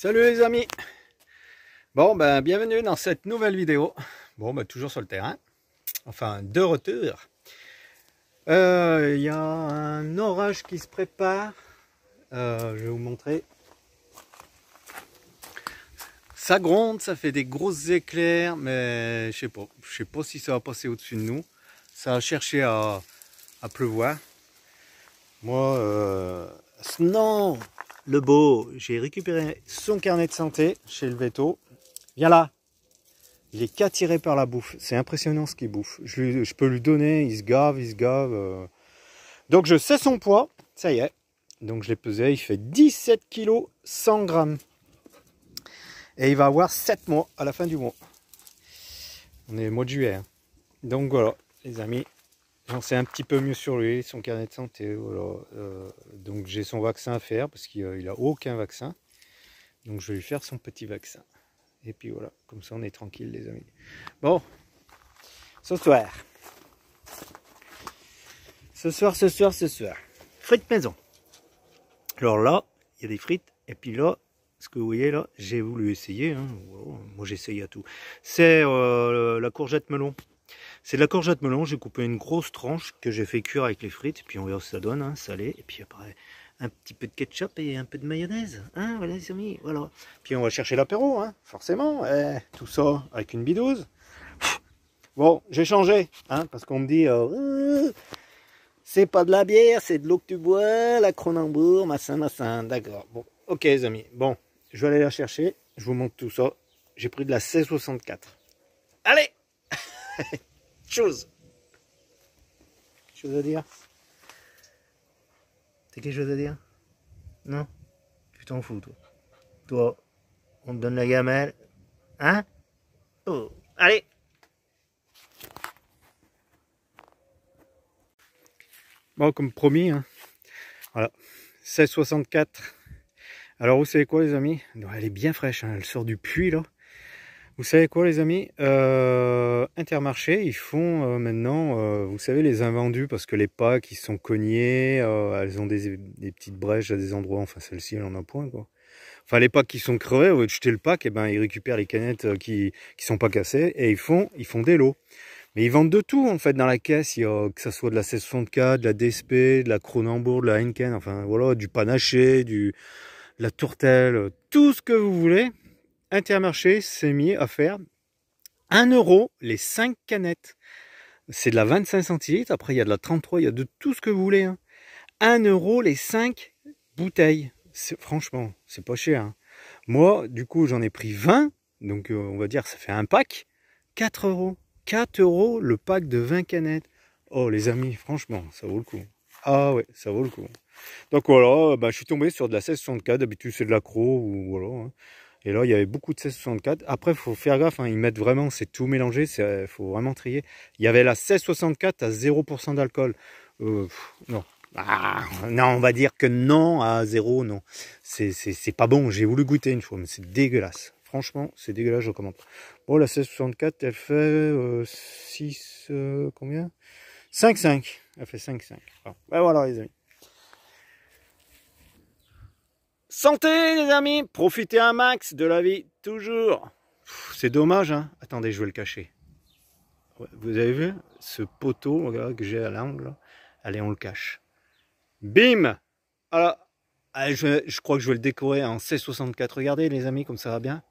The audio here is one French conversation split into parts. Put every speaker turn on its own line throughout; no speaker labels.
Salut les amis. Bon ben bienvenue dans cette nouvelle vidéo. Bon ben toujours sur le terrain. Enfin de retour. Il y a un orage qui se prépare. Je vais vous montrer. Ça gronde, ça fait des grosses éclairs, mais je sais pas si ça va passer au-dessus de nous. Ça a cherché à pleuvoir. Moi, non, le beau, j'ai récupéré son carnet de santé chez le veto. Viens là. Il est qu'attiré par la bouffe. C'est impressionnant ce qu'il bouffe. Je peux lui donner, il se gave. Donc je sais son poids. Ça y est. Donc je l'ai pesé. Il fait 17 kg 100 grammes. Et il va avoir 7 mois à la fin du mois. On est au mois de juillet. Hein. Donc voilà, les amis. J'en sais un petit peu mieux sur lui, son carnet de santé. Voilà. Donc j'ai son vaccin à faire parce qu'il n'a aucun vaccin. Donc je vais lui faire son petit vaccin. Et puis voilà, comme ça on est tranquille les amis. Bon, ce soir. Frites maison. Alors là, il y a des frites. Et puis là, ce que vous voyez là, j'ai voulu essayer. Hein. Voilà, moi j'essaye à tout. C'est la courgette melon. C'est de la courgette melon. J'ai coupé une grosse tranche que j'ai fait cuire avec les frites. Et puis on verra ce que ça donne, hein, salé. Et puis après, un petit peu de ketchup et un peu de mayonnaise. Hein, voilà les amis, voilà. Puis on va chercher l'apéro, hein, forcément. Tout ça avec une bidouze. Bon, j'ai changé, hein, parce qu'on me dit... c'est pas de la bière, c'est de l'eau que tu bois, la Kronenbourg, machin, d'accord. Bon, ok les amis, bon, je vais aller la chercher, je vous montre tout ça. J'ai pris de la 1664. Allez. Chose à dire? T'as quelque chose à dire? Non? Tu t'en fous, toi. Toi, on te donne la gamelle. Hein? Oh, allez! Bon, comme promis, hein. Voilà. 1664. Alors, vous savez quoi, les amis? Non, elle est bien fraîche, hein. Elle sort du puits, là. Vous savez quoi, les amis? Intermarché, ils font maintenant, vous savez, les invendus, parce que les packs, ils sont cognés, elles ont des petites brèches à des endroits, enfin, celle-ci, elle en a point, quoi. Enfin, les packs qui sont crevés, au lieu de jeter le pack, eh ben, ils récupèrent les canettes qui sont pas cassées, et ils font des lots. Mais ils vendent de tout, en fait, dans la caisse. Il y a, que ça soit de la 1664, de la DSP, de la Kronenbourg, de la Henken, enfin, voilà, du panaché, de la tourtelle, tout ce que vous voulez. Intermarché s'est mis à faire 1 € les 5 canettes. C'est de la 25 centilitres. Après, il y a de la 33, il y a de tout ce que vous voulez. Hein. 1 € les 5 bouteilles. Franchement, c'est pas cher. Hein. Moi, du coup, j'en ai pris 20. Donc, on va dire que ça fait un pack. 4 €. 4 € le pack de 20 canettes. Oh, les amis, franchement, ça vaut le coup. Ah ouais, ça vaut le coup. Donc voilà, bah, je suis tombé sur de la 1664. D'habitude, c'est de l'accro ou voilà. Hein. Et là, il y avait beaucoup de 1664. Après, il faut faire gaffe, hein, ils mettent vraiment, c'est tout mélangé, il faut vraiment trier. Il y avait la 1664 à 0% d'alcool. Non. Ah, non, on va dire que non à 0, non. C'est pas bon, j'ai voulu goûter une fois, mais c'est dégueulasse. Franchement, c'est dégueulasse, je recommande. Bon, la 1664, elle fait 6, combien 5,5. Elle fait 5,5. Bon, ben voilà, les amis. Santé les amis, profitez un max de la vie, toujours. C'est dommage, hein. Attendez, je vais le cacher. Ouais, vous avez vu ce poteau regarde, que j'ai à l'angle? Allez, on le cache. Bim. Alors, allez, je crois que je vais le décorer en 1664. Regardez les amis, comme ça va bien.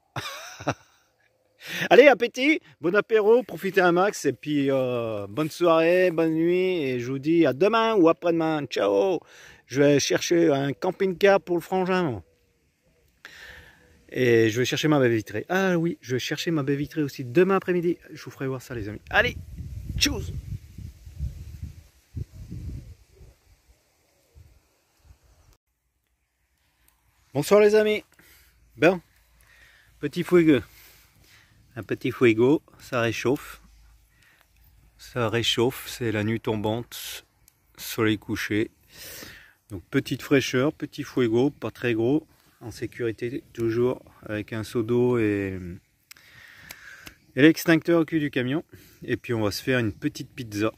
Allez, appétit, bon apéro, profitez un max. Et puis, bonne soirée, bonne nuit. Et je vous dis à demain ou après-demain. Ciao. Je vais chercher un camping-car pour le frangin. Et je vais chercher ma baie vitrée. Ah oui, je vais chercher ma baie vitrée aussi demain après-midi. Je vous ferai voir ça les amis. Allez, tchuss. Bonsoir les amis. Bon, petit fuego. Un petit fuego, ça réchauffe. Ça réchauffe, c'est la nuit tombante, soleil couché. Donc petite fraîcheur, petit fuego, pas très gros. En sécurité toujours avec un seau d'eau et l'extincteur au cul du camion. Et puis on va se faire une petite pizza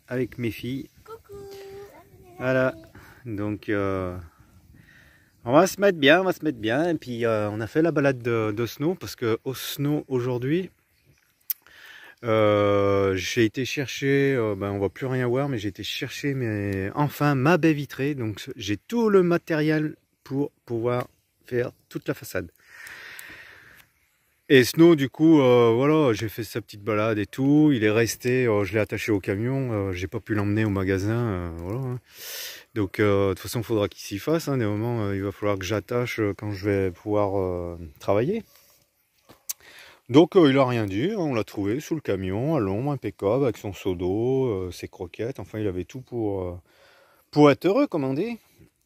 avec mes filles. Coucou. Voilà, donc On va se mettre bien, on va se mettre bien. Et puis on a fait la balade de snow parce que au snow aujourd'hui, j'ai été chercher, on va plus rien voir, mais j'ai été chercher enfin ma baie vitrée. Donc j'ai tout le matériel pour pouvoir faire toute la façade. Et Snow, du coup, voilà, j'ai fait sa petite balade et tout. Il est resté, je l'ai attaché au camion. J'ai pas pu l'emmener au magasin, voilà. Hein. Donc, de toute façon, il faudra qu'il s'y fasse. Hein. Des moments, il va falloir que j'attache quand je vais pouvoir travailler. Donc, il a rien dit. Hein. On l'a trouvé sous le camion, à l'ombre, impeccable, avec son seau d'eau, ses croquettes. Enfin, il avait tout pour être heureux, comme on dit.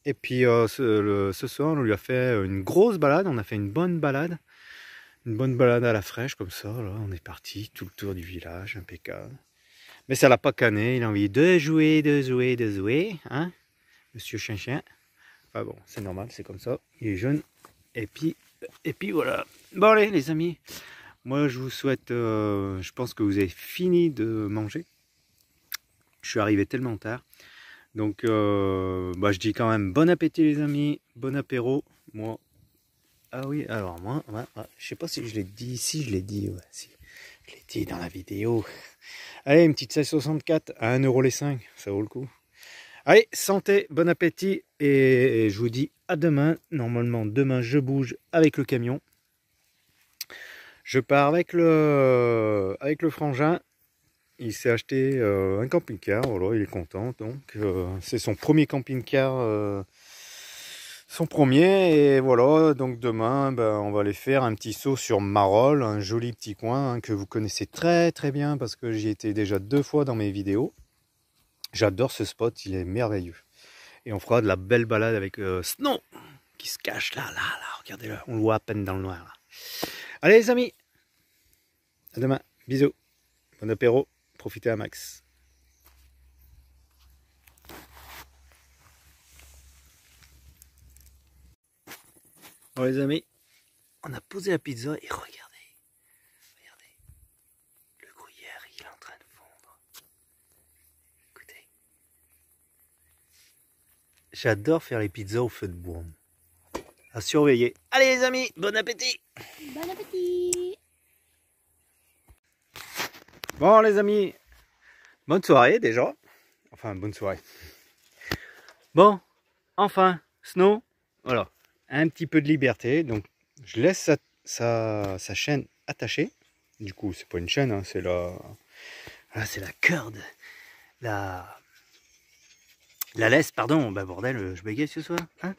Et puis, ce soir, on lui a fait une grosse balade. On a fait une bonne balade. Une bonne balade à la fraîche comme ça, là, on est parti, tout le tour du village, impeccable. Mais ça l'a pas canné, il a envie de jouer, hein, monsieur chien-chien. Enfin bon, c'est normal, c'est comme ça, il est jeune. Et puis voilà. Bon allez les amis, moi je vous souhaite, je pense que vous avez fini de manger. Je suis arrivé tellement tard. Donc je dis quand même bon appétit les amis, bon apéro. Moi, ah oui, alors moi, je sais pas si je l'ai dit, si je l'ai dit, ouais, si. Je l'ai dit dans la vidéo. Allez, une petite 1664 à 1 € les 5, ça vaut le coup. Allez, santé, bon appétit, et je vous dis à demain. Normalement, demain, je bouge avec le camion. Je pars avec le frangin. Il s'est acheté un camping-car, voilà, il est content. Donc, c'est son premier camping-car. Son premier, et voilà, donc demain on va aller faire un petit saut sur Marolles, un joli petit coin hein, que vous connaissez très très bien parce que j'y étais déjà 2 fois dans mes vidéos. J'adore ce spot, il est merveilleux. Et on fera de la belle balade avec Snow qui se cache là, regardez-le, on le voit à peine dans le noir. Là. Allez les amis, à demain, bisous, bon apéro, profitez à max. Bon les amis, on a posé la pizza et regardez, le gruyère il est en train de fondre. Écoutez, j'adore faire les pizzas au feu de bois. À surveiller. Allez les amis, bon appétit.
Bon appétit.
Bon les amis, bonne soirée déjà. Enfin, bonne soirée. Bon, enfin, Snow, voilà, un petit peu de liberté. Donc, je laisse sa chaîne attachée. Du coup, c'est pas une chaîne, hein, c'est c'est la corde. La laisse, pardon. Bah bordel, je bégaye ce soir. Hein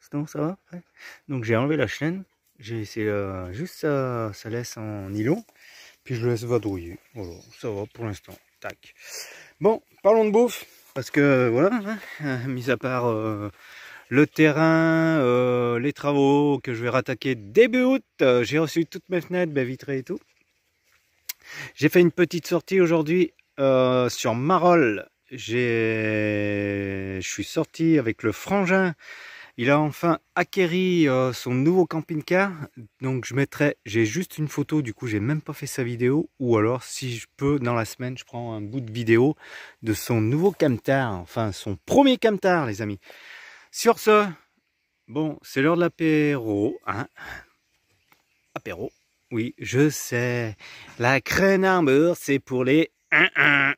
Snow, ça va ouais. Donc, j'ai enlevé la chaîne. J'ai laissé juste sa laisse en nylon. Puis je le laisse vadrouiller. Voilà, ça va pour l'instant. Tac. Bon, parlons de bouffe. Parce que voilà, mis à part le terrain, les travaux que je vais rattaquer début août, j'ai reçu toutes mes fenêtres, baies vitrées et tout. J'ai fait une petite sortie aujourd'hui sur Marolles. Je suis sorti avec le frangin. Il a enfin acquéri son nouveau camping-car. Donc j'ai juste une photo, du coup j'ai même pas fait sa vidéo. Ou alors si je peux, dans la semaine, je prends un bout de vidéo de son nouveau camtar. Enfin son premier camtar les amis. Sur ce, bon c'est l'heure de l'apéro. Hein. Apéro, oui je sais. La Crenarmer c'est pour les 1-1.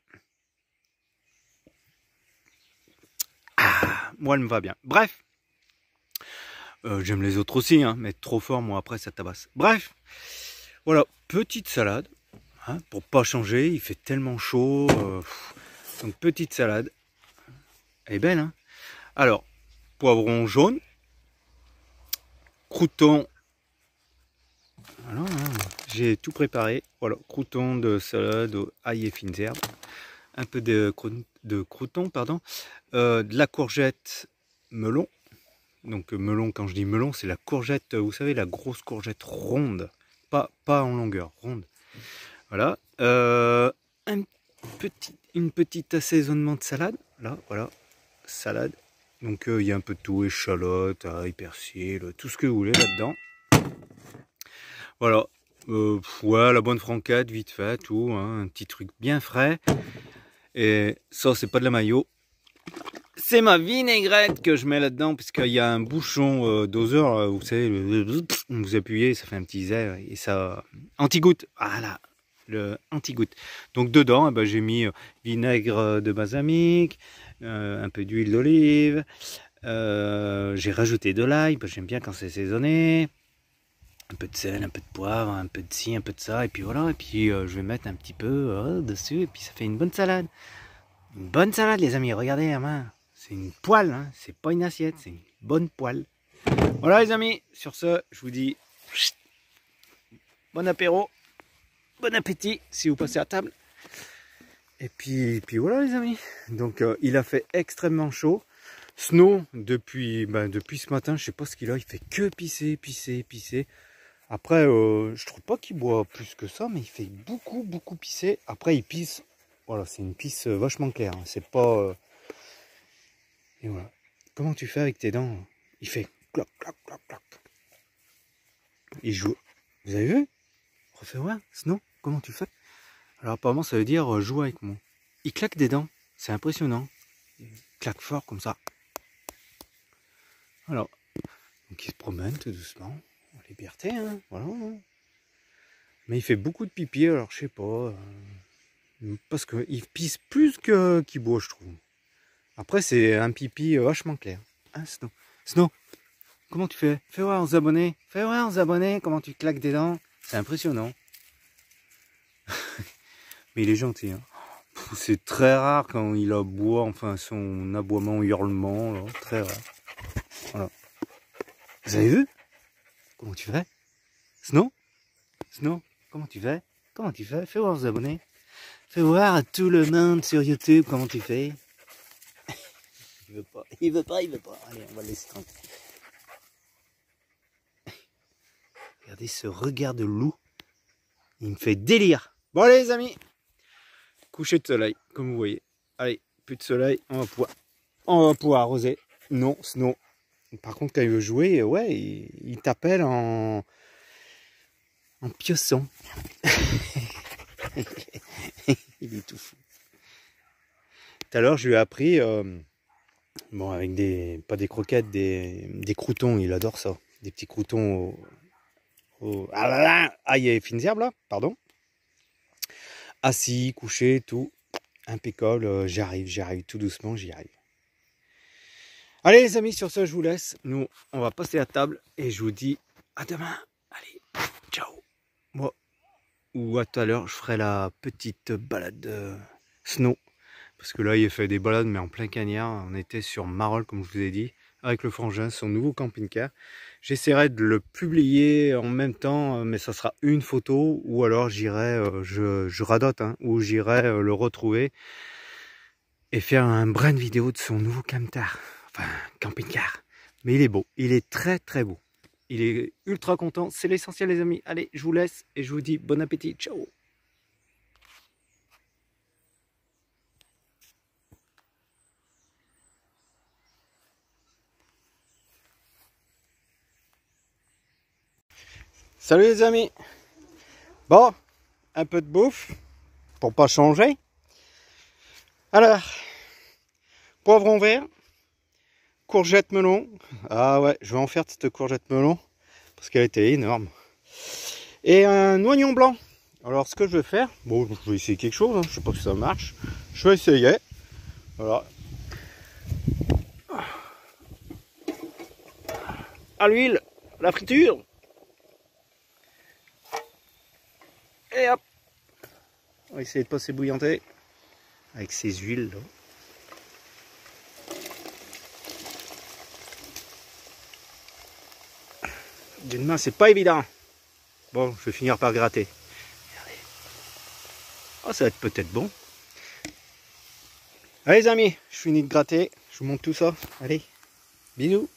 Ah, moi elle me va bien. Bref. J'aime les autres aussi, hein, mais trop fort, moi après ça tabasse. Bref, voilà, petite salade, hein, pour pas changer, il fait tellement chaud. Donc petite salade, elle est belle, hein. Alors, poivron jaune, croûtons, voilà, hein, j'ai tout préparé. Voilà, croûtons de salade, ail et fines herbes, un peu de croûtons, pardon, de la courgette melon. Donc melon, quand je dis melon, c'est la courgette, vous savez, la grosse courgette ronde, pas en longueur, ronde. Voilà, une petite assaisonnement de salade, là, voilà, salade. Donc il y a un peu de tout, échalote, ail, persil, tout ce que vous voulez là-dedans. Voilà, ouais, la bonne franquette, vite fait, tout, hein, un petit truc bien frais. Et ça, c'est pas de la mayo, C'est ma vinaigrette que je mets là-dedans parce qu'il y a un bouchon doseur, vous savez, vous appuyez, ça fait un petit zèle et ça anti-goutte. Voilà, le anti-goutte. Donc dedans, eh ben, j'ai mis vinaigre de balsamique, un peu d'huile d'olive. J'ai rajouté de l'ail, parce que j'aime bien quand c'est saisonné. Un peu de sel, un peu de poivre, un peu de ci, un peu de ça, et puis voilà. Et puis je vais mettre un petit peu dessus, et puis ça fait une bonne salade. Une bonne salade, les amis. Regardez la main. C'est une poêle, hein. C'est pas une assiette, c'est une bonne poêle. Voilà, les amis. Sur ce, je vous dis bon apéro, bon appétit si vous passez à table. Et puis voilà, les amis. Donc, il a fait extrêmement chaud. Snow, depuis ce matin, je sais pas ce qu'il a. Il fait que pisser, pisser, pisser. Après, je trouve pas qu'il boit plus que ça, mais il fait beaucoup, beaucoup pisser. Après, il pisse. Voilà, c'est une pisse vachement claire. Hein. C'est pas... Et voilà. Comment tu fais avec tes dents? Il fait cloc, cloc, cloc, cloc. Il joue. Vous avez vu? Refais voir, Snow, comment tu fais? Alors apparemment, ça veut dire joue avec moi. Il claque des dents. C'est impressionnant. Il claque fort comme ça. Alors, donc il se promène tout doucement. Liberté, hein, voilà. Mais il fait beaucoup de pipi, alors je sais pas. Parce qu'il pisse plus qu'il boit, je trouve. Après, c'est un pipi vachement clair. Hein, Snow? Snow, comment tu fais? Fais voir aux abonnés. Fais voir aux abonnés comment tu claques des dents. C'est impressionnant. Mais il est gentil. Hein. C'est très rare quand il aboie, enfin son aboiement, hurlement, là, très rare. Voilà. Vous avez vu? Comment tu fais? Snow? Snow, comment tu fais? Comment tu fais? Fais voir aux abonnés. Fais voir à tout le monde sur YouTube comment tu fais. Il veut pas, il veut pas, il veut pas. Allez, on va le laisser tranquille. Regardez ce regard de loup. Il me fait délire. Bon allez les amis. Coucher de soleil, comme vous voyez. Allez, plus de soleil, on va pouvoir arroser. Non, Snow. Par contre, quand il veut jouer, ouais, il t'appelle en pioçant. Il est tout fou. Tout à l'heure, je lui ai appris, bon, avec pas des croquettes, des croutons, il adore ça. Des petits croutons ah là là, il y a les fines herbes là, pardon. Assis, couché, tout. Impeccable, j'arrive tout doucement, j'y arrive. Allez les amis, sur ce, je vous laisse. Nous, on va passer à table et je vous dis à demain. Allez, ciao. Moi, ou à tout à l'heure, je ferai la petite balade Snow. Parce que là, il a fait des balades, mais en plein cagnard. On était sur Marolles, comme je vous ai dit, avec le frangin, son nouveau camping-car. J'essaierai de le publier en même temps, mais ça sera une photo, ou alors j'irai, je radote, hein, ou j'irai le retrouver et faire un brin de vidéo de son nouveau camtar, enfin camping-car. Mais il est beau, il est très très beau. Il est ultra content, c'est l'essentiel les amis. Allez, je vous laisse et je vous dis bon appétit, ciao. Salut les amis. Bon, un peu de bouffe pour pas changer. Alors, poivron vert, courgette melon. Ah ouais, je vais en faire de cette courgette melon parce qu'elle était énorme. Et un oignon blanc. Alors ce que je vais faire, bon, je vais essayer quelque chose, hein, je sais pas si ça marche. Je vais essayer. Voilà. À l'huile, la friture. Et hop. On va essayer de pas s'ébouillanter avec ces huiles là. D'une main, c'est pas évident. Bon, je vais finir par gratter. Regardez. Oh, ça va être peut-être bon. Allez les amis, je finis de gratter. Je vous montre tout ça. Allez, bisous.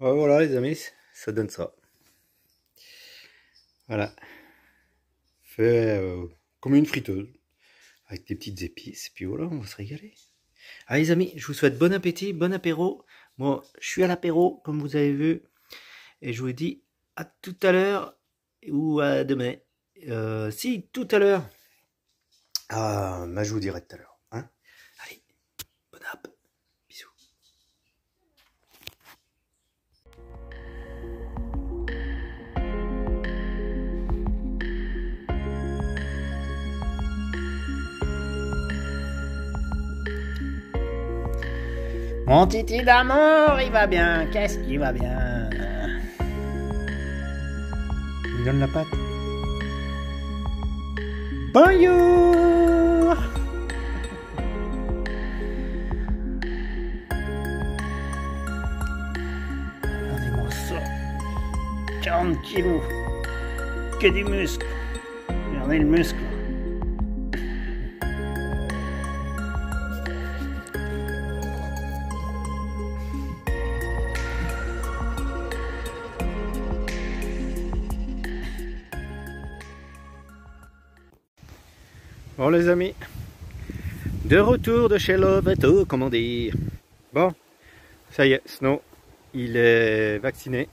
Voilà les amis, ça donne ça. Voilà. Fait comme une friteuse. Avec des petites épices. Et puis voilà, on va se régaler. Allez les amis, je vous souhaite bon appétit, bon apéro. Moi, je suis à l'apéro, comme vous avez vu. Et je vous dis à tout à l'heure ou à demain. Si, tout à l'heure. Ah, bah, je vous dirai tout à l'heure. Hein. Allez, bon app. Bisous.
Mon titi d'amour, il va bien. Qu'est-ce qu'il va bien?
Il me donne la patte.
Bonjour. Regardez-moi ça. 40 kilos. Que du muscle. Regardez le muscle.
Bon les amis, de retour de chez Loveto, comment dire. Bon, ça y est, Snow, il est vacciné.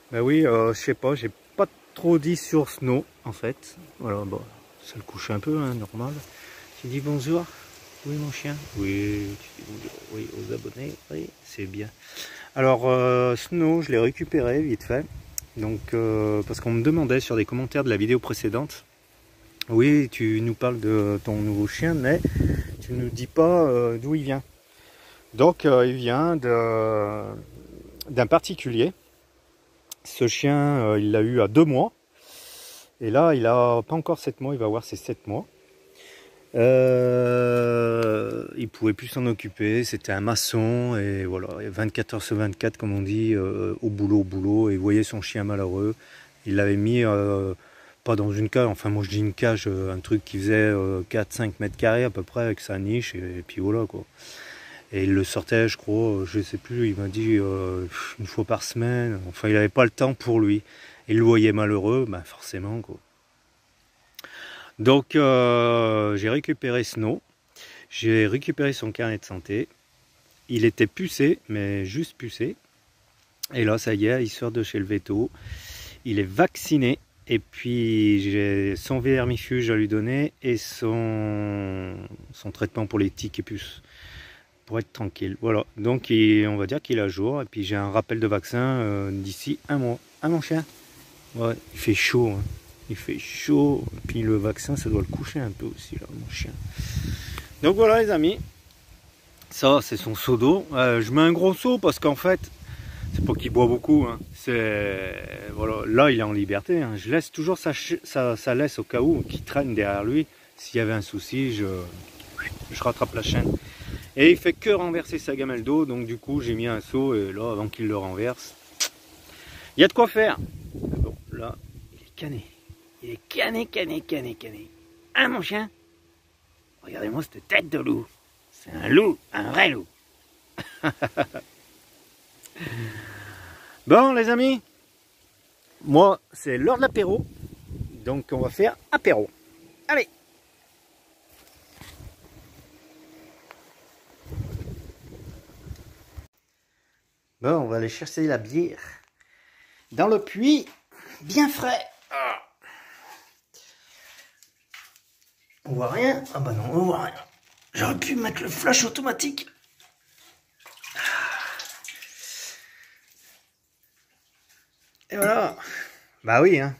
Ben oui, je sais pas, j'ai pas trop dit sur Snow en fait. Voilà, bon, ça le couche un peu, hein, normal. Tu dis bonjour? Oui mon chien? Oui, tu dis bonjour, oui aux abonnés, oui, c'est bien. Alors Snow, je l'ai récupéré vite fait. Donc, parce qu'on me demandait sur des commentaires de la vidéo précédente. Oui, tu nous parles de ton nouveau chien, mais tu ne nous dis pas d'où il vient. Donc, il vient d'un particulier. Ce chien, il l'a eu à 2 mois. Et là, il a pas encore 7 mois, il va avoir ses 7 mois. Il pouvait plus s'en occuper, c'était un maçon, et voilà, 24 heures sur 24, comme on dit, au boulot, et vous voyez son chien malheureux. Il l'avait mis... pas dans une cage, enfin moi je dis une cage, un truc qui faisait 4-5 mètres carrés à peu près avec sa niche et puis voilà quoi. Et il le sortait je crois, je sais plus, il m'a dit une fois par semaine, enfin il n'avait pas le temps pour lui. Il le voyait malheureux, ben forcément quoi. Donc j'ai récupéré Snow, j'ai récupéré son carnet de santé, il était pucé, mais juste pucé. Et là ça y est, il sort de chez le veto, il est vacciné. Et puis j'ai son vermifuge à lui donner et son traitement pour les tiques et puces. Pour être tranquille. Voilà. Donc on va dire qu'il est à jour. Et puis j'ai un rappel de vaccin d'ici 1 mois. Ah mon chien? Ouais, il fait chaud. Hein. Il fait chaud. Et puis le vaccin, ça doit le coucher un peu aussi là, mon chien. Donc voilà les amis. Ça c'est son seau d'eau. Je mets un gros seau parce qu'en fait, c'est pas qu'il boit beaucoup, hein. Voilà. Là il est en liberté, hein. Je laisse toujours sa laisse au cas où qui traîne derrière lui. S'il y avait un souci, je rattrape la chaîne. Et il fait que renverser sa gamelle d'eau, donc du coup j'ai mis un seau et là avant qu'il le renverse, il y a de quoi faire. Mais bon, là il est cané. Il est cané. Hein mon chien? Regardez-moi cette tête de loup. C'est un loup, un vrai loup. Bon les amis, moi c'est l'heure de l'apéro, donc on va faire apéro. Allez. Bon, on va aller chercher la bière dans le puits, bien frais. On voit rien? Ah bah non, on voit rien. J'aurais pu mettre le flash automatique. Et voilà. Bah oui, hein.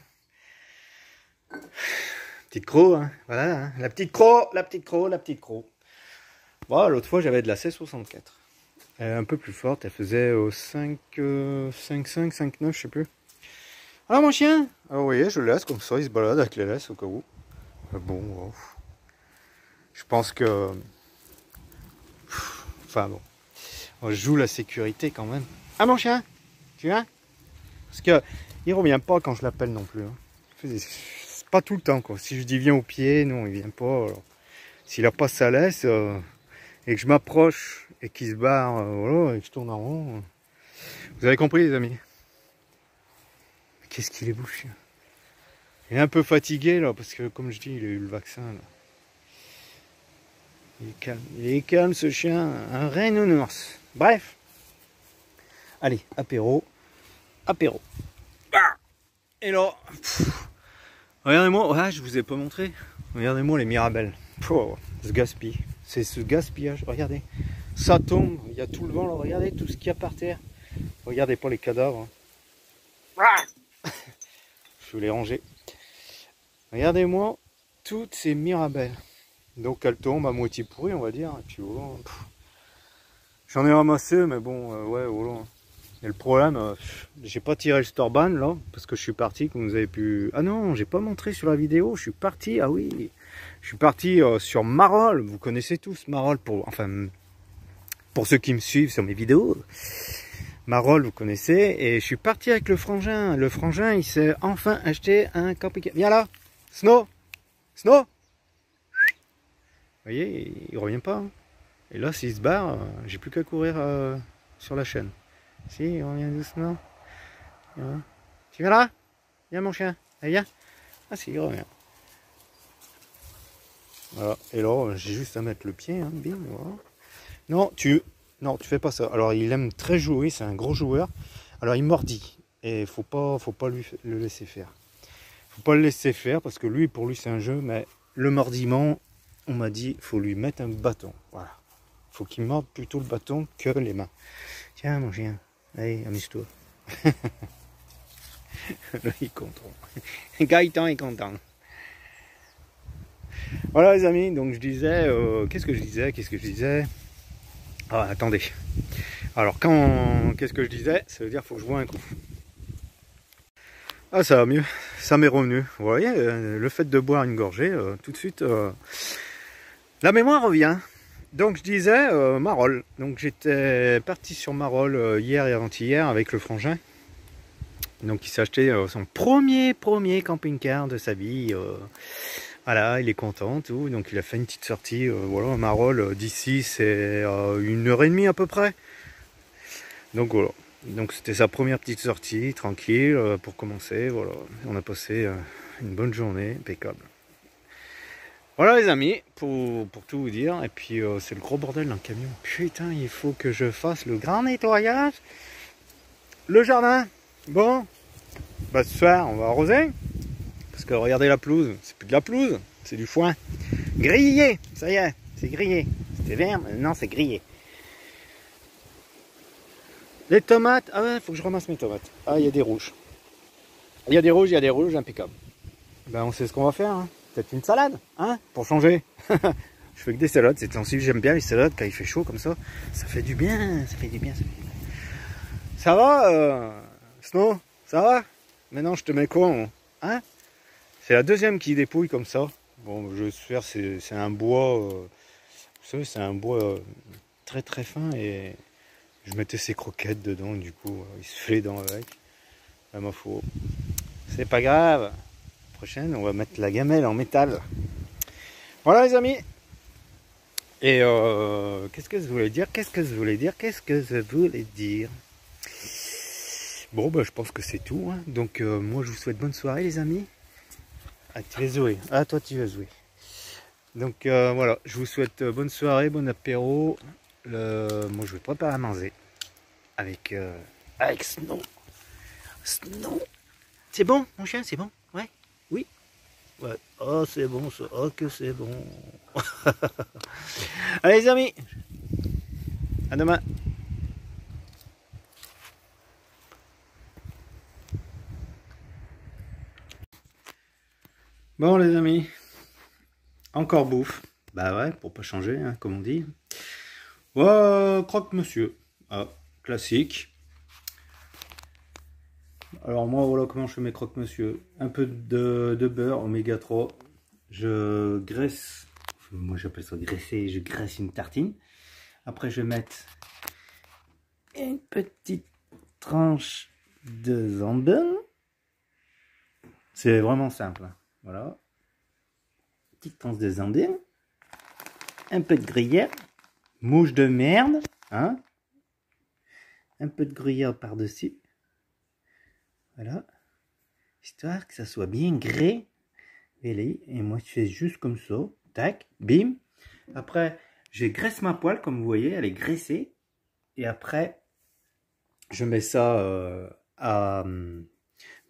Petite croc, hein. Voilà, hein. La petite croc. Bon, l'autre fois, j'avais de la C64. Elle est un peu plus forte. Elle faisait 5,9, je sais plus. Alors, mon chien. Alors, vous voyez, je le laisse comme ça. Il se balade avec les laisses au cas où. Bon, oh. Je pense que... Enfin, bon. On joue la sécurité quand même. Ah, mon chien. Tu viens? Parce que il revient pas quand je l'appelle non plus. Hein. C'est pas tout le temps quoi. Si je dis viens au pied, non il vient pas. S'il a pas sa laisse et que je m'approche et qu'il se barre, voilà, et que je tourne en rond. Vous avez compris les amis? Qu'est-ce qu'il est bouché? Il est un peu fatigué là parce que comme je dis il a eu le vaccin là. Il est calme ce chien, un vrai nounours. Bref. Allez, apéro. Apéro. Ah, et là, regardez-moi, ouais, je vous ai pas montré. Regardez-moi les mirabelles. Ce gaspille. C'est ce gaspillage. Regardez. Ça tombe. Il y a tout le vent là. Regardez tout ce qu'il y a par terre. Regardez pas les cadavres. Je vais les ranger. Regardez-moi toutes ces mirabelles. Donc elles tombent à moitié pourries, on va dire. Et puis voilà. J'en ai ramassé, mais bon, ouais, voilà. Et le problème, j'ai pas tiré le storban là, parce que je suis parti, comme vous avez pu... Ah non, j'ai pas montré sur la vidéo, je suis parti, ah oui, je suis parti sur Marolles, vous connaissez tous Marolles, pour ceux qui me suivent sur mes vidéos. Marolles, vous connaissez, et je suis parti avec le frangin. Le frangin, il s'est enfin acheté un camping-car. Viens là, Snow, Snow. Vous voyez, il revient pas. Hein. Et là, s'il se barre, j'ai plus qu'à courir sur la chaîne. Si, il revient doucement. Voilà. Tu viens là? Viens mon chien. Allez, viens. Ah si, il revient. Voilà. Et là, j'ai juste à mettre le pied. Hein. Bim, voilà. Non, tu fais pas ça. Alors, il aime très jouer. C'est un gros joueur. Alors, il mordit. Et faut pas le laisser faire. Faut pas le laisser faire parce que lui, pour lui, c'est un jeu. Mais le mordiment, on m'a dit, faut lui mettre un bâton. Voilà. Faut qu'il morde plutôt le bâton que les mains. Tiens, mon chien. Allez, amuse-toi. Là, il est content. Gaëtan est content. Voilà les amis, donc je disais... qu'est-ce que je disais Ah, attendez. Alors, qu'est-ce que je disais? Ça veut dire qu'il faut que je bois un coup. Ah, ça va mieux. Ça m'est revenu. Vous voyez, le fait de boire une gorgée, tout de suite... la mémoire revient. Donc je disais Marolles. Donc j'étais parti sur Marolles hier et avant-hier avec le frangin. Donc il s'est acheté son premier camping-car de sa vie. Voilà, il est content, tout. Donc il a fait une petite sortie. Voilà, Marolles d'ici c'est 1h30 à peu près. Donc voilà. Donc c'était sa première petite sortie, tranquille, pour commencer. Voilà, on a passé une bonne journée, impeccable. Voilà les amis, pour tout vous dire, et puis c'est le gros bordel dans le camion. Putain, il faut que je fasse le grand nettoyage. Le jardin, bon, bah ce soir on va arroser. Parce que regardez la pelouse, c'est plus de la pelouse, c'est du foin. Grillé, ça y est, c'est grillé. C'était vert, maintenant c'est grillé. Les tomates, ah ouais, faut que je ramasse mes tomates. Ah, il y a des rouges. Il y a des rouges, impeccable. Ben on sait ce qu'on va faire, hein. Peut-être une salade, hein, pour changer. Je fais que des salades, c'est sensible, j'aime bien les salades quand il fait chaud comme ça. Ça fait du bien, ça fait du bien, ça fait du bien. Ça va, Snow? Ça va? Maintenant, je te mets quoi, hein? C'est la deuxième qui dépouille comme ça. Bon, je vais faire, c'est un bois, vous savez, c'est un bois très très fin et je mettais ses croquettes dedans, du coup, il se fait les dents avec. À ma foi. C'est pas grave. Prochaine, on va mettre la gamelle en métal. Voilà les amis. Et qu'est-ce que je voulais dire? Bon, bah, je pense que c'est tout. Hein. Donc, moi, je vous souhaite bonne soirée, les amis. Ah, tu vas jouer. Ah, toi, tu vas jouer. Donc, voilà. Je vous souhaite bonne soirée, bon apéro. Moi, je vais préparer à manger. Avec Snow. Snow. C'est bon, mon chien, c'est bon? Ouais. Oui. Ouais. Oh, c'est bon, ça. Oh, que c'est bon. Allez, les amis. À demain. Bon, les amis. Encore bouffe. Bah ouais, pour pas changer, hein, comme on dit. Ouais, croque-monsieur. Ah, classique. Alors moi, voilà comment je fais mes croque-monsieur. Un peu de beurre, oméga 3. Je graisse, moi j'appelle ça graisser, je graisse une tartine. Après je vais mettre une petite tranche de jambon. C'est vraiment simple. Hein. Voilà. Petite tranche de jambon. Un peu de gruyère. Mouche de merde. Hein. Un peu de gruyère par-dessus. Voilà, histoire que ça soit bien grès. Et moi je fais juste comme ça, tac, bim. Après je graisse ma poêle, comme vous voyez, elle est graissée. Et après, je mets ça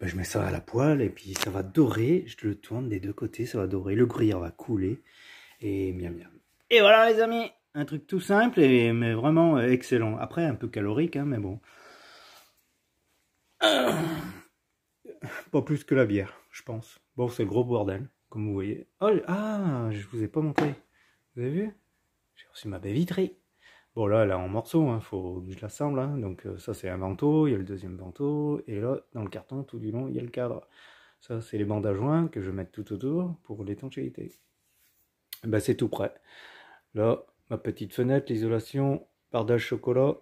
je mets ça à la poêle et puis ça va dorer. Je le tourne des deux côtés, ça va dorer. Le gruyère va couler et miam miam. Et voilà les amis, un truc tout simple mais vraiment excellent. Après un peu calorique, hein, mais bon. Pas plus que la bière, je pense. Bon, c'est le gros bordel, comme vous voyez. Oh, ah, je vous ai pas montré. Vous avez vu? J'ai reçu ma baie vitrée. Bon, là, elle est en morceaux, hein, faut que je l'assemble. Hein. Donc, ça, c'est un vantaux, il y a le deuxième vantaux. Et là, dans le carton, tout du long, il y a le cadre. Ça, c'est les bandes à joints que je vais mettre tout autour pour l'étanchéité. Ben, c'est tout prêt. Là, ma petite fenêtre, l'isolation, bardage chocolat,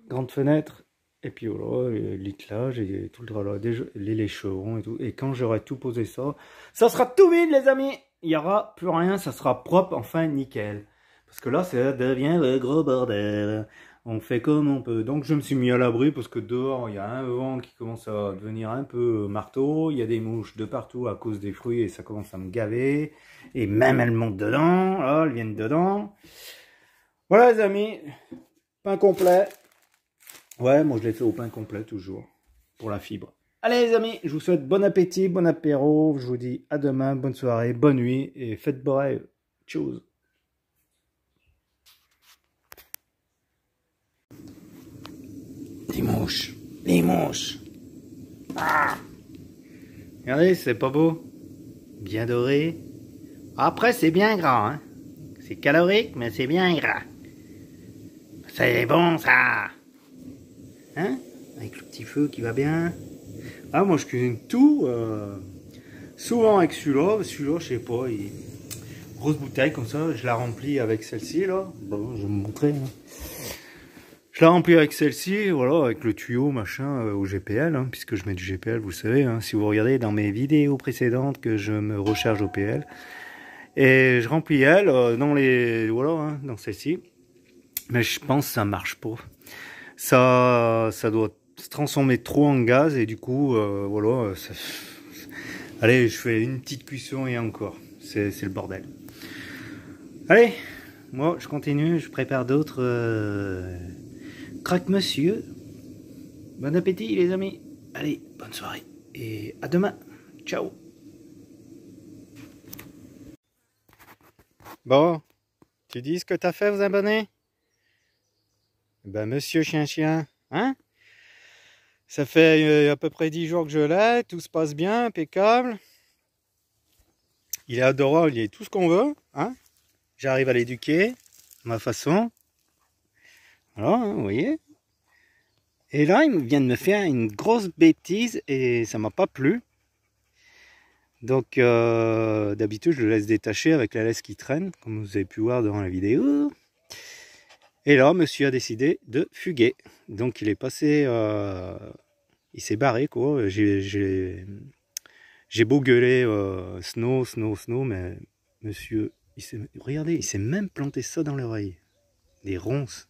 grande fenêtre. Et puis voilà, l'éclairage et tout le tralala, les lécherons et tout. Et quand j'aurai tout posé ça sera tout vide les amis. Il n'y aura plus rien, ça sera propre, enfin nickel. Parce que là, ça devient le gros bordel. On fait comme on peut. Donc je me suis mis à l'abri parce que dehors, il y a un vent qui commence à devenir un peu marteau. Il y a des mouches de partout à cause des fruits et ça commence à me gaver. Et même elles montent dedans. Là, elles viennent dedans. Voilà les amis, pain complet. Ouais, moi je l'ai fait au pain complet toujours, pour la fibre. Allez les amis, je vous souhaite bon appétit, bon apéro. Je vous dis à demain, bonne soirée, bonne nuit et faites beau rêve. Tchuss. Les mouches, les mouches. Ah. Regardez, c'est pas beau. Bien doré. Après, c'est bien gras. Hein. C'est calorique, mais c'est bien gras. C'est bon, ça. Hein? Avec le petit feu qui va bien. Ah, moi, je cuisine tout. Souvent avec celui-là. Celui-là, je sais pas. Grosse bouteille comme ça. Je la remplis avec celle-ci, là. Bon, je vais vous montrer. Hein. Je la remplis avec celle-ci, voilà, avec le tuyau, machin, au GPL, hein, puisque je mets du GPL, vous le savez, hein, si vous regardez dans mes vidéos précédentes que je me recharge au PL. Et je remplis elle dans les, voilà, hein, dans celle-ci. Mais je pense que ça marche pas. Ça doit se transformer trop en gaz et du coup, voilà. Allez, je fais une petite cuisson et encore. C'est le bordel. Allez, moi, je continue, je prépare d'autres... Croque-monsieur. Bon appétit les amis. Allez, bonne soirée. Et à demain. Ciao. Bon, tu dis ce que t'as fait aux abonnés? Ben monsieur chien, hein? Ça fait à peu près 10 jours que je l'ai, tout se passe bien, impeccable. Il est adorable, il est tout ce qu'on veut, hein? J'arrive à l'éduquer, à ma façon. Voilà, hein, vous voyez. Et là, il vient de me faire une grosse bêtise et ça m'a pas plu. Donc, d'habitude, je le laisse détacher avec la laisse qui traîne, comme vous avez pu voir dans la vidéo. Et là, monsieur a décidé de fuguer. Donc, il est passé... il s'est barré, quoi. J'ai beau gueuler snow, mais monsieur... regardez, il s'est même planté ça dans l'oreille. Des ronces.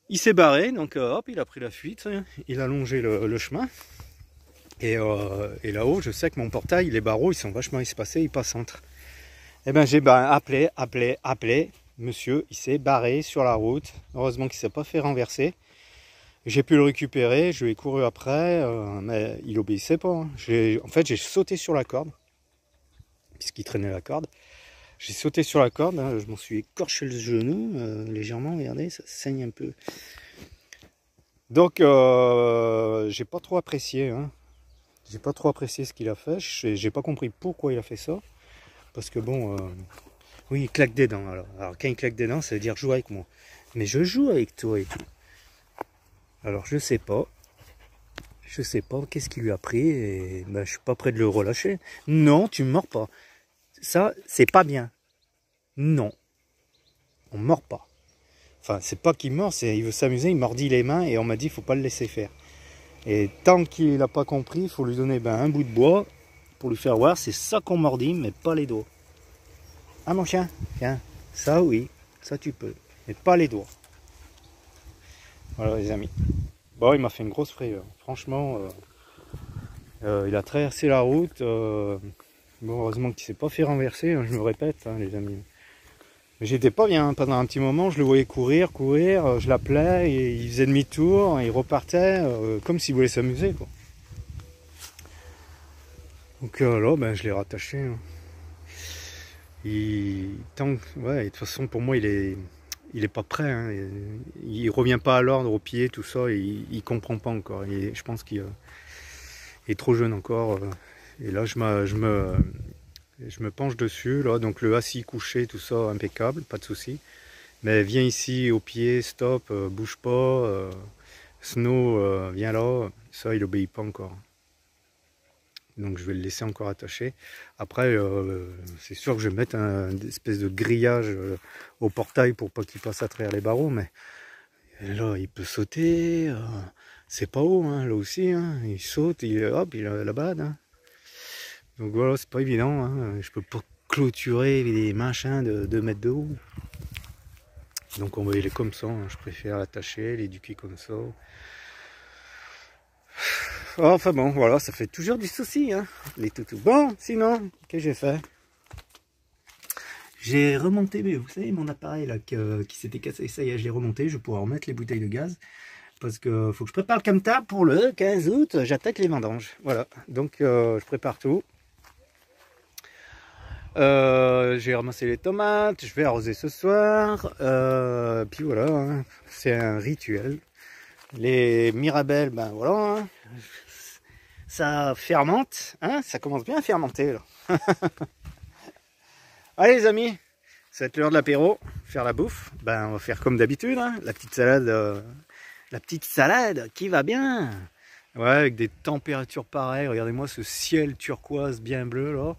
Il s'est barré, donc hop, il a pris la fuite, il a longé le chemin. Et là-haut, je sais que mon portail, les barreaux, ils sont vachement espacés, ils passent entre. Et ben j'ai appelé. Monsieur, il s'est barré sur la route. Heureusement qu'il ne s'est pas fait renverser. J'ai pu le récupérer, je lui ai couru après, mais il obéissait pas. Hein. En fait, j'ai sauté sur la corde, puisqu'il traînait la corde. J'ai sauté sur la corde, hein, je m'en suis écorché le genou légèrement, regardez, ça saigne un peu. Donc, j'ai pas trop apprécié. Hein. J'ai pas trop apprécié ce qu'il a fait. J'ai pas compris pourquoi il a fait ça. Parce que bon, oui, il claque des dents. Alors, quand il claque des dents, ça veut dire joue avec moi. Mais je joue avec toi et tout. Alors, je sais pas. Je sais pas qu'est-ce qu'il lui a pris. Et ben, je suis pas prêt de le relâcher. Non, tu me mords pas. Ça, c'est pas bien. Non. On mord pas. Enfin, c'est pas qu'il mord, il veut s'amuser, il mordit les mains et on m'a dit faut pas le laisser faire. Et tant qu'il n'a pas compris, il faut lui donner un bout de bois pour lui faire voir, c'est ça qu'on mordit, mais pas les doigts. Ah mon chien, tiens, ça oui, ça tu peux, mais pas les doigts. Voilà les amis. Bon, il m'a fait une grosse frayeur. Franchement, il a traversé la route. Bon, heureusement qu'il ne s'est pas fait renverser, hein, je me répète, hein, les amis. Mais j'étais pas bien pendant un petit moment, je le voyais courir, je l'appelais, et il faisait demi-tour, il repartait, comme s'il voulait s'amuser, quoi. Donc là, ben, je l'ai rattaché. Hein. Ouais, de toute façon, pour moi, il est pas prêt. Hein. Il revient pas à l'ordre au pied, tout ça, il comprend pas encore. Je pense qu'il est trop jeune encore. Et là, je me penche dessus, là, donc le assis, couché, tout ça, impeccable, pas de souci. Mais viens ici au pied, stop, bouge pas, Snow, viens là, ça il obéit pas encore. Donc je vais le laisser encore attaché. Après, c'est sûr que je vais mettre une espèce de grillage au portail pour pas qu'il passe à travers les barreaux, mais là il peut sauter, c'est pas haut, hein, là aussi, hein, il saute, hop, il a la bad. Hein. Donc voilà, c'est pas évident, hein. Je peux pas clôturer les machins de 2 mètres de haut. Donc on va y aller comme ça, hein. Je préfère l'attacher, l'éduquer comme ça. Enfin bon, voilà, ça fait toujours du souci, hein, les toutous. Bon, sinon, qu'est-ce que j'ai fait? J'ai remonté, mais vous savez, mon appareil là qui s'était cassé, ça y est, je l'ai remonté, je vais pouvoir remettre les bouteilles de gaz. Parce que faut que je prépare le camtar pour le 15 août, j'attaque les vendanges. Voilà, donc je prépare tout. J'ai ramassé les tomates, je vais arroser ce soir. Puis voilà, hein, c'est un rituel. Les mirabelles, ben voilà, hein, ça fermente, hein, ça commence bien à fermenter là. Allez les amis, c'est l'heure de l'apéro, faire la bouffe. Ben on va faire comme d'habitude, hein, la petite salade qui va bien. Ouais, avec des températures pareilles. Regardez-moi ce ciel turquoise bien bleu là.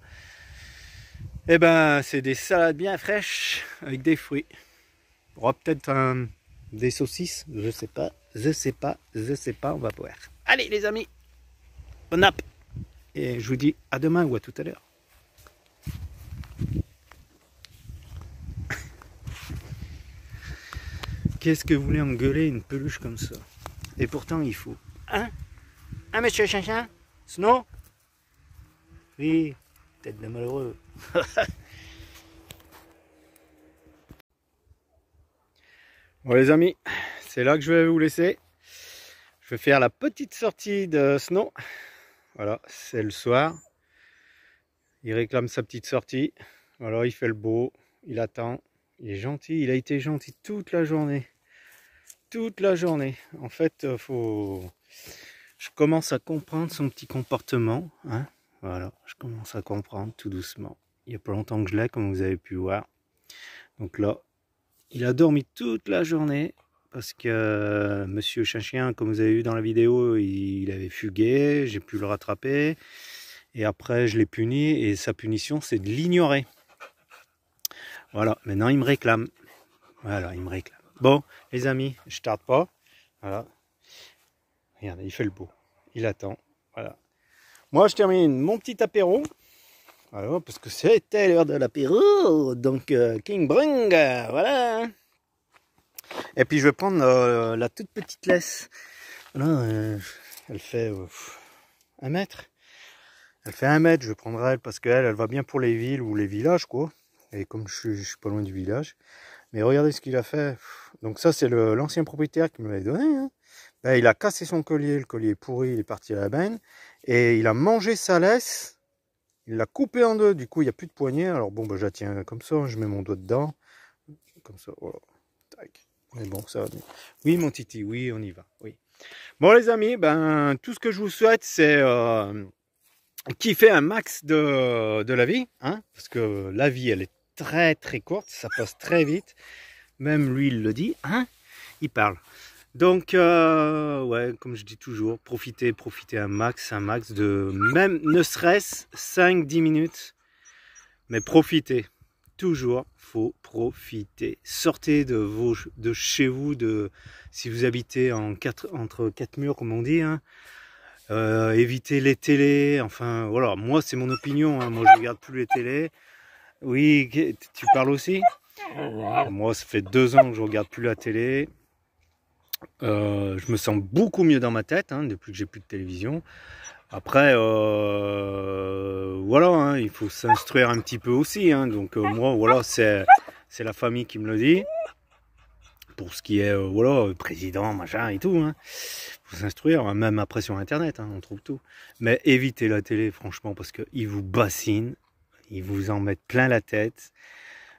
Et ben c'est des salades bien fraîches avec des fruits. On aura peut-être des saucisses, je sais pas, on va voir. Allez les amis, bon app. Et je vous dis à demain ou à tout à l'heure. Qu'est-ce que vous voulez engueuler une peluche comme ça? Et pourtant il faut. Hein? Hein monsieur Chinchin? Snow? Oui, tête de malheureux. Bon les amis, c'est là que je vais vous laisser. Je vais faire la petite sortie de Snow. Voilà, c'est le soir. Il réclame sa petite sortie. Voilà, il fait le beau, il attend. Il est gentil, il a été gentil toute la journée. Toute la journée. En fait, je commence à comprendre son petit comportement. Hein. Voilà, je commence à comprendre tout doucement. Il n'y a pas longtemps que je l'ai, comme vous avez pu voir. Donc là, il a dormi toute la journée parce que Monsieur Chien, comme vous avez vu dans la vidéo, il avait fugué, j'ai pu le rattraper. Et après, je l'ai puni et sa punition, c'est de l'ignorer. Voilà, maintenant il me réclame. Voilà, il me réclame. Bon, les amis, je tarde pas. Voilà. Regardez, il fait le beau. Il attend. Voilà. Moi, je termine mon petit apéro. Voilà, parce que c'était l'heure de l'apéro. Donc, King Brung, voilà. Et puis, je vais prendre la toute petite laisse. Voilà, elle fait 1 mètre. Elle fait 1 mètre, je vais prendre elle parce qu'elle va bien pour les villes ou les villages, quoi. Et comme je suis pas loin du village. Mais regardez ce qu'il a fait. Donc ça, c'est l'ancien propriétaire qui me l'avait donné. Hein. Ben, il a cassé son collier, le collier est pourri, il est parti à la benne. Et il a mangé sa laisse. Il l'a coupé en 2, du coup il n'y a plus de poignée. Alors bon, ben, je la tiens comme ça, je mets mon doigt dedans. Comme ça, voilà. Tac. Mais bon, ça va bien. Oui, mon titi, oui, on y va. Oui. Bon les amis, ben tout ce que je vous souhaite, c'est kiffer un max de la vie. Hein, parce que la vie, elle est très très courte, ça passe très vite. Même lui, il le dit. Hein, il parle. Donc, ouais, comme je dis toujours, profitez un max de, même ne serait-ce 5-10 minutes, mais profitez, toujours, faut profiter. Sortez de chez vous, si vous habitez entre 4 murs, comme on dit, hein, évitez les télés, enfin, voilà, moi, c'est mon opinion, hein, moi, je regarde plus les télés. Oui, tu parles aussi? Moi, ça fait 2 ans que je regarde plus la télé. Je me sens beaucoup mieux dans ma tête hein, depuis que j'ai plus de télévision. Après, voilà, hein, il faut s'instruire un petit peu aussi. Hein, donc moi, voilà, c'est c'est la famille qui me le dit. Pour ce qui est, voilà, président, machin et tout, hein. Faut s'instruire, même après sur internet, hein, on trouve tout. Mais évitez la télé, franchement, parce qu'ils vous bassinent, ils vous en mettent plein la tête.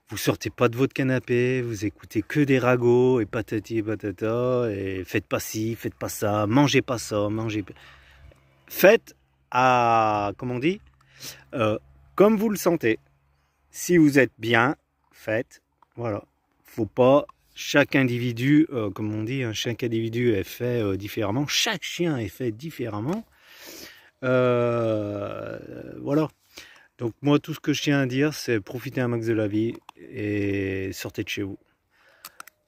Vous sortez pas de votre canapé, vous écoutez que des ragots et patati et patata, et faites pas ci, faites pas ça, mangez pas ça, mangez... Faites à, comme on dit, comme vous le sentez. Si vous êtes bien, faites, voilà. Faut pas... Chaque individu, comme on dit, hein, chaque individu est fait différemment. Chaque chien est fait différemment. Voilà. Donc moi, tout ce que je tiens à dire, c'est profitez un max de la vie et sortez de chez vous.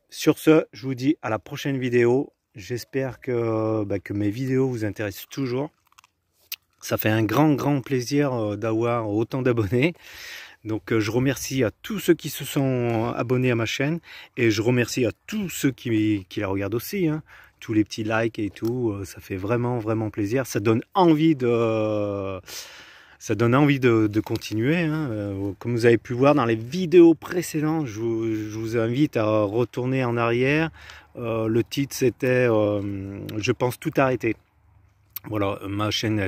Sur ce, je vous dis à la prochaine vidéo. J'espère que mes vidéos vous intéressent toujours. Ça fait un grand plaisir d'avoir autant d'abonnés. Donc je remercie à tous ceux qui se sont abonnés à ma chaîne et je remercie à tous ceux qui la regardent aussi, hein. Tous les petits likes et tout, ça fait vraiment plaisir. Ça donne envie de continuer, hein. Comme vous avez pu voir dans les vidéos précédentes, je vous invite à retourner en arrière. Le titre c'était je pense tout arrêter. Voilà, ma chaîne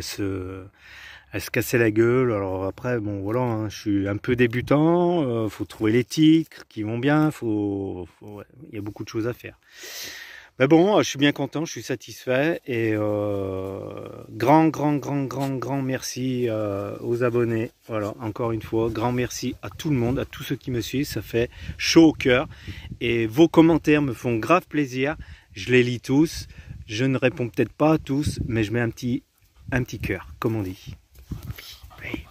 elle se cassait la gueule. Alors après, bon voilà, hein, je suis un peu débutant, faut trouver les titres qui vont bien, ouais, il y a beaucoup de choses à faire. Mais bon, je suis bien content, je suis satisfait et grand merci aux abonnés. Voilà, encore une fois, grand merci à tout le monde, à tous ceux qui me suivent, ça fait chaud au cœur. Et vos commentaires me font grave plaisir, je les lis tous. Je ne réponds peut-être pas à tous, mais je mets un petit cœur, comme on dit. Oui.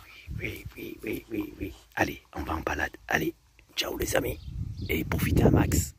Allez, on va en balade. Allez, ciao les amis. Et profitez un max.